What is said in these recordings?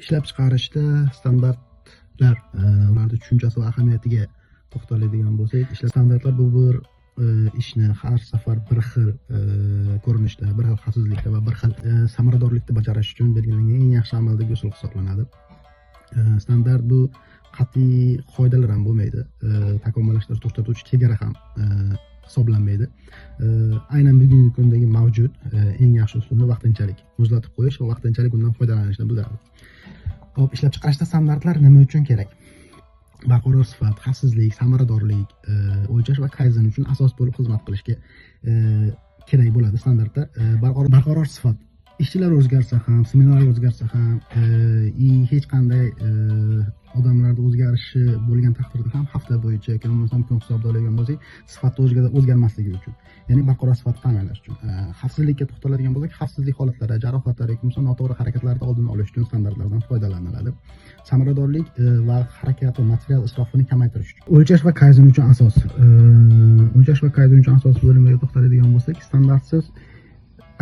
Ishlab chiqarishda standartlar, ularning tushunchasi va ahamiyatiga to'xtaladigan bo'lsak, ishlab standartlar bu bir ishni har safar bir xil ko'rinishda, bir xil xavfsizlikda va bir xil samaradorlikda bajarish uchun belgilangan eng yaxshi amaldagi usul hisoblanadi. Standart bu qat'iy qoidalar ham bo'lmaydi, takomillashtirish to'xtatuvchi chegara ham hisoblanmaydi. Aynan bugungi kundagi mavjud eng yaxshi usulni vaqtinchalik muzlatib qo'yish va vaqtinchalik undan foydalanishni bildiradi. Hop, ishlab chiqarishda standartlar nima uchun kerak? Barqaror sifat, xavfsizlik, samaradorlik, o'lchash va kayzen uchun asos bo'lib xizmat qilishga kerak bo'ladi standartlar. Barqaror sifat, ishchilar o'zgarsa ham, smenlar o'zgarsa ham, hech qanday odamlarda o'zgarishi bo'lgan taqdirda ham hafta bo'yicha yoki bo'lmasam kun hisobda oladigan bo'lsak, sifatni o'zgarmasligi uchun, ya'ni barqaror sifatni ta'minlash uchun. Xavfsizlikka to'xtaladigan bo'lsak, xavfsizlik holatlari, jarohatlar yoki bo'lmasa noto'g'ri harakatlarni oldini olish uchun standartlardan foydalaniladi. Samaradorlik va harakat va material isrofini kamaytirish uchun. O'lchash va kayzen uchun asos. O'lchash va kayzen uchun asos bo'limiga to'xtaladigan bo'lsak, standartsiz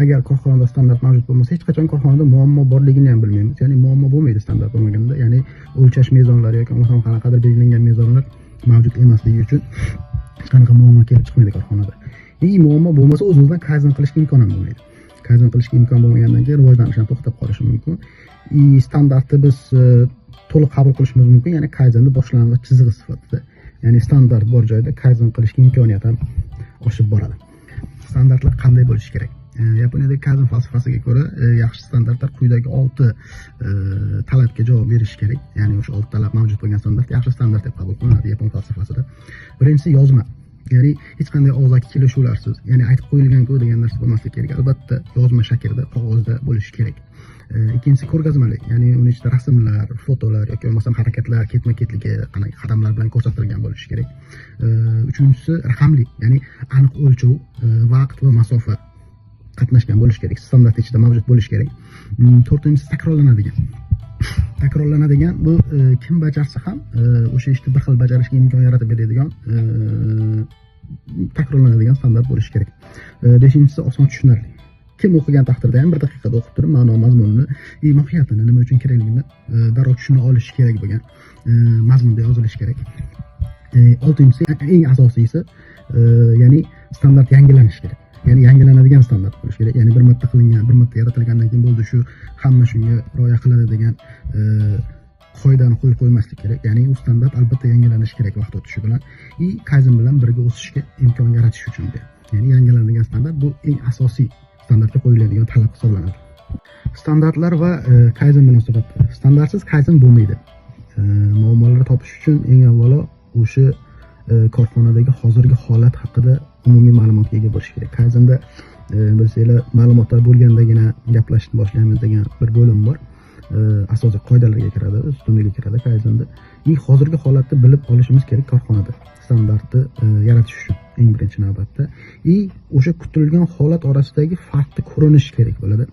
agar korxonada standart mavjud bo'lmasa, hech qachon korxonada muammo borligini ham bilmaymiz. Ya'ni muammo bo'lmaydi standart bo'lmaganda, ya'ni o'lchash mezonlari yoki bo'lmasam qanaqadir belgilangan mezonlar mavjud emasligi uchun hech qanaqa muammo kelib chiqmaydi korxonada. Muammo bo'lmasa, o'zimizdan kayzen qilishga imkon ham bo'lmaydi. Kayzen qilishga imkon bo'lmagandan keyin rivojlanish ham to'xtab qolishi mumkin. Standartni biz to'liq qabul qilishimiz mumkin, ya'ni kayzenni boshlang'ich chizig'i sifatida. Ya'ni standart bor joyda kayzen qilishga imkoniyat ham oshib boradi. Standartlar qanday bo'lishi kerak? Yaponiyadagi kayzen falsafasiga ko'ra, yaxshi standartlar quyidagi 6 talabga javob berishi kerak. Ya'ni o'sha 6 talab mavjud bo'lgan standart yaxshi standart deb qabul qilinadi yapon falsafasida. Birinchisi yozma. Ya'ni hech qanday og'zaki kelishuvlarsiz, ya'ni aytib qo'yilgan-ku degan narsa bo'lmasligi kerak. Albatta yozma shaklda, qog'ozda bo'lishi kerak. Ikkinchisi ko'rgazmali, ya'ni uning ichida rasmlar, fotolar yoki bo'lmasam harakatlar ketma-ketligi qadamlar bilan ko'rsatilgan bo'lishi kerak. Uchinchisi raqamli, ya'ni aniq o'lchov, vaqt va masofa qatnashgan bo'lishi kerak, standart ichida mavjud bo'lishi kerak. To'rtinchisi takrorlanadigan, bu kim bajarsa ham o'sha ishni bir xil bajarishga imkon yaratib beradigan takrorlanadigan standart bo'lishi kerak. Beshinchisi oson tushunarli. Kim o'qigan taqdirda ham bir daqiqada o'qib turib ma'no mazmunini, mohiyatini, nima uchun kerakligini darrov tushuna olishi kerak bo'lgan mazmunda yozilishi kerak. Oltinchisi, eng asosiysi, ya'ni standart yangilanishi kerak. Ya'ni yangilanadigan standart bo'lishi kerak. Ya'ni bir marta qilingan, bir marta yaratilgandan keyin bo'ldi, shu hamma shunga rioya qiladi degan qoidani qo'yib qo'ymaslik kerak. Ya'ni u standart albatta yangilanishi kerak vaqt o'tishi bilan, kayzen bilan birga o'sishga imkon yaratish uchun. Ya'ni yangilanadigan standart bu eng asosiy standartga qo'yiladigan talab hisoblanadi. Standartlar va kayzen munosabati. Standartsiz kayzen bo'lmaydi. Muammolarni topish uchun eng avvalo o'sha korxonadagi hozirgi holat haqida umumiy ma'lumotga ega bo'lish kerak. Kayzenda bilsanglar, ma'lumotlar bo'lgandagina gaplashishni boshlaymiz degan bir bo'lim bor. Asosiy qoidalarga kiradi, ustunlikka kiradi kayzenda. Hozirgi holatni bilib olishimiz kerak korxonada standartni yaratish uchun eng birinchi navbatda. O'sha kutilgan holat orasidagi farqni ko'rinish kerak bo'ladi.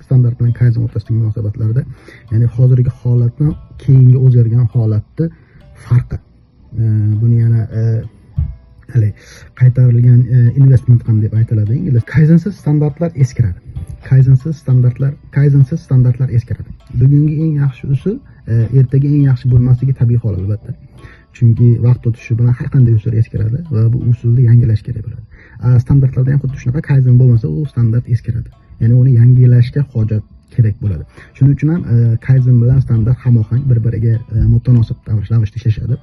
Standart bilan kayzen o'rtasidagi munosabatlarda, ya'ni hozirgi holatdan keyingi o'zgargan holatni farqi. Buni yana qaytarilgan investment ham deb aytiladi ingliz. Kayzensiz standartlar eskiradi. Kayzensiz standartlar eskiradi. Bugungi eng yaxshi usul ertaga eng yaxshi bo'lmasligi tabiiy hol albatta. Chunki vaqt o'tishi bilan har qanday usul eskiradi va bu usulni yangilash kerak bo'ladi. Standartlarda ham xuddi shunaqa, kayzen bo'lmasa u standart eskiradi. Ya'ni uni yangilashga hojat kerak bo'ladi. Shuning uchun ham kayzen bilan standart hamohang, bir-biriga mutanosib ravishda ishlashadi.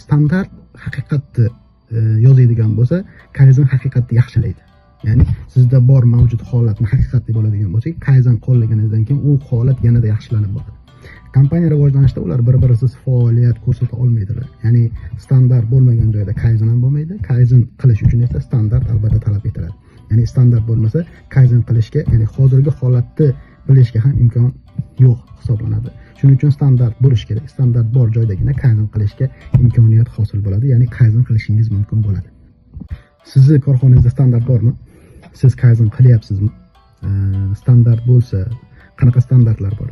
Standart haqiqatni yozadigan bo'lsa, kayzen haqiqatni yaxshilaydi. Ya'ni sizda bor mavjud holatni haqiqat deb oladigan bo'lsak, kayzen qo'llaganingizdan keyin u holat yanada yaxshilanib boradi. Kompaniya rivojlanishida ular bir-birisiz faoliyat ko'rsata olmaydilar. Ya'ni standart bo'lmagan joyda kayzen ham bo'lmaydi. Kayzen qilish uchun esa standart albatta talab etiladi. Ya'ni standart bo'lmasa, kayzen qilishga, ya'ni hozirgi holatni bilishga ham imkon yo'q hisoblanadi. Shuning uchun standart bo'lish kerak. Standart bor joydagina kayzen qilishga imkoniyat hosil bo'ladi, ya'ni kayzen qilishingiz mumkin bo'ladi. Sizni korxonangizda standart bormi? Siz kayzen qilyapsizmi? Standart bo'lsa, qanaqa standartlar bor?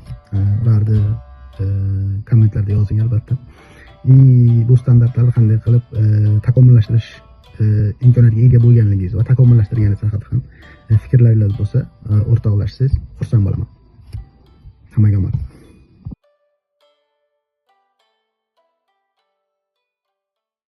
Ularni kommentlarda yozing albatta. Bu standartlarni qanday qilib takomillashtirish imkoniyatiga ega bo'lganligingiz va takomillashtirganingiz haqida ham fikrlaringiz bo'lsa, o'rtoqlashsangiz xursand bo'laman. Hammaga omad.